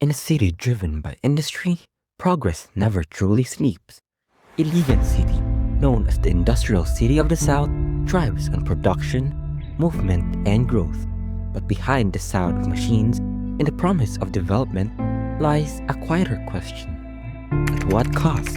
In a city driven by industry, progress never truly sleeps. Iligan City, known as the industrial city of the South, thrives on production, movement, and growth. But behind the sound of machines and the promise of development lies a quieter question. At what cost?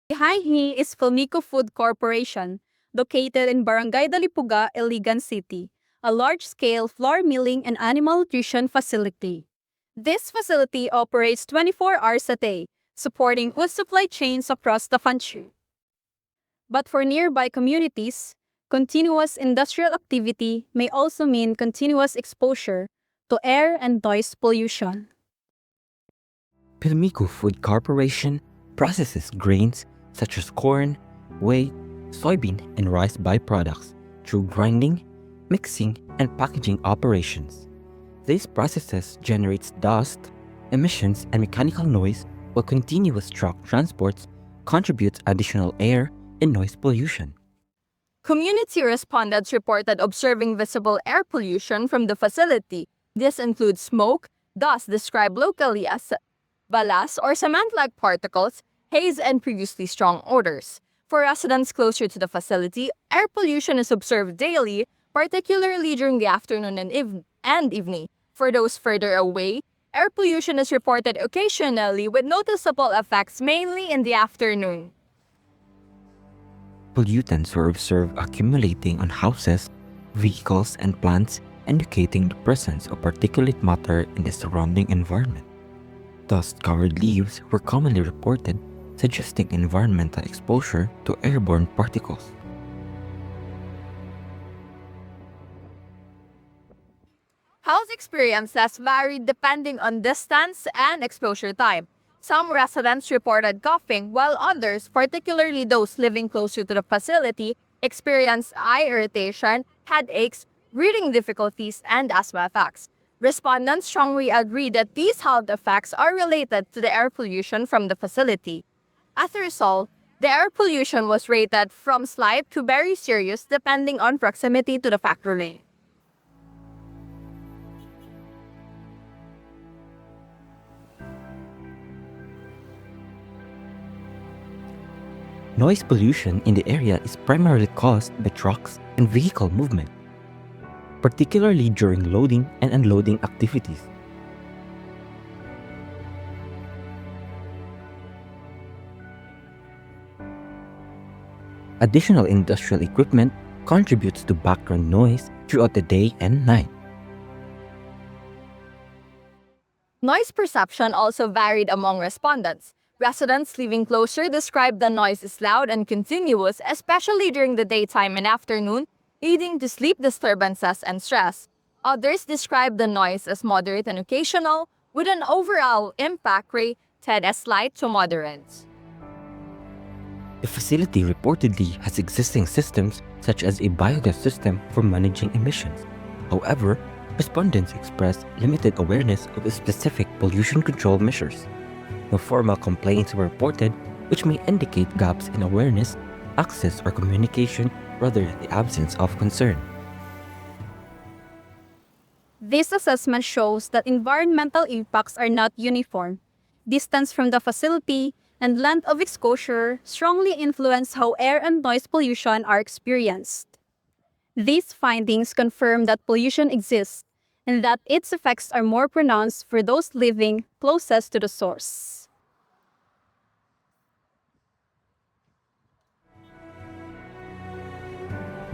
Behind me is Filmico Food Corporation, located in Barangay Dalipuga, Iligan City, a large-scale flour milling and animal nutrition facility. This facility operates 24 hours a day, supporting food supply chains across the country. But for nearby communities, continuous industrial activity may also mean continuous exposure to air and noise pollution. Pilmico Food Corporation processes grains such as corn, wheat, soybean, and rice byproducts through grinding, mixing, and packaging operations. These processes generates dust, emissions, and mechanical noise, while continuous truck transports contributes additional air and noise pollution. Community respondents reported observing visible air pollution from the facility. This includes smoke, dust described locally as ballast or cement-like particles, haze, and previously strong odors. For residents closer to the facility, air pollution is observed daily, particularly during the afternoon and evening. For those further away, air pollution is reported occasionally with noticeable effects mainly in the afternoon. Pollutants were observed accumulating on houses, vehicles, and plants, indicating the presence of particulate matter in the surrounding environment. Dust-covered leaves were commonly reported, suggesting environmental exposure to airborne particles. Health experiences varied depending on distance and exposure time. Some residents reported coughing, while others, particularly those living closer to the facility, experienced eye irritation, headaches, breathing difficulties, and asthma attacks. Respondents strongly agree that these health effects are related to the air pollution from the facility. As a result, the air pollution was rated from slight to very serious depending on proximity to the factory. Noise pollution in the area is primarily caused by trucks and vehicle movement, particularly during loading and unloading activities. Additional industrial equipment contributes to background noise throughout the day and night. Noise perception also varied among respondents. Residents living closer described the noise as loud and continuous, especially during the daytime and afternoon, leading to sleep disturbances and stress. Others described the noise as moderate and occasional, with an overall impact rated as slight to moderate. The facility reportedly has existing systems such as a biogas system for managing emissions. However, respondents expressed limited awareness of specific pollution control measures. No formal complaints were reported, which may indicate gaps in awareness, access, or communication rather than the absence of concern. This assessment shows that environmental impacts are not uniform. Distance from the facility and length of exposure strongly influence how air and noise pollution are experienced. These findings confirm that pollution exists and that its effects are more pronounced for those living closest to the source.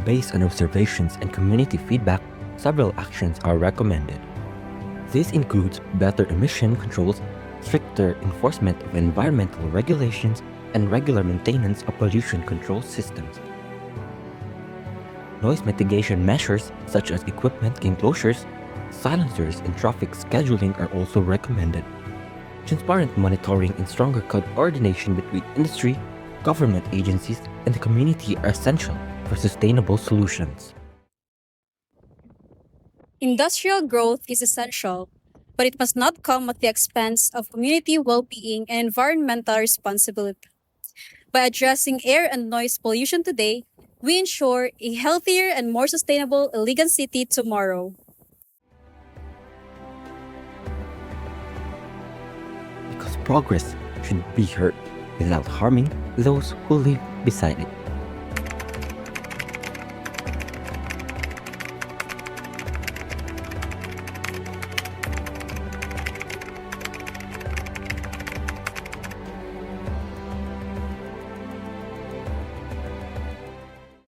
Based on observations and community feedback, several actions are recommended. This includes better emission controls, stricter enforcement of environmental regulations, and regular maintenance of pollution control systems. Noise mitigation measures such as equipment enclosures, silencers, and traffic scheduling are also recommended. Transparent monitoring and stronger coordination between industry, government agencies, and the community are essential for sustainable solutions. Industrial growth is essential, but it must not come at the expense of community well-being and environmental responsibility. By addressing air and noise pollution today, we ensure a healthier and more sustainable Iligan City tomorrow. progress should be heard without harming those who live beside it.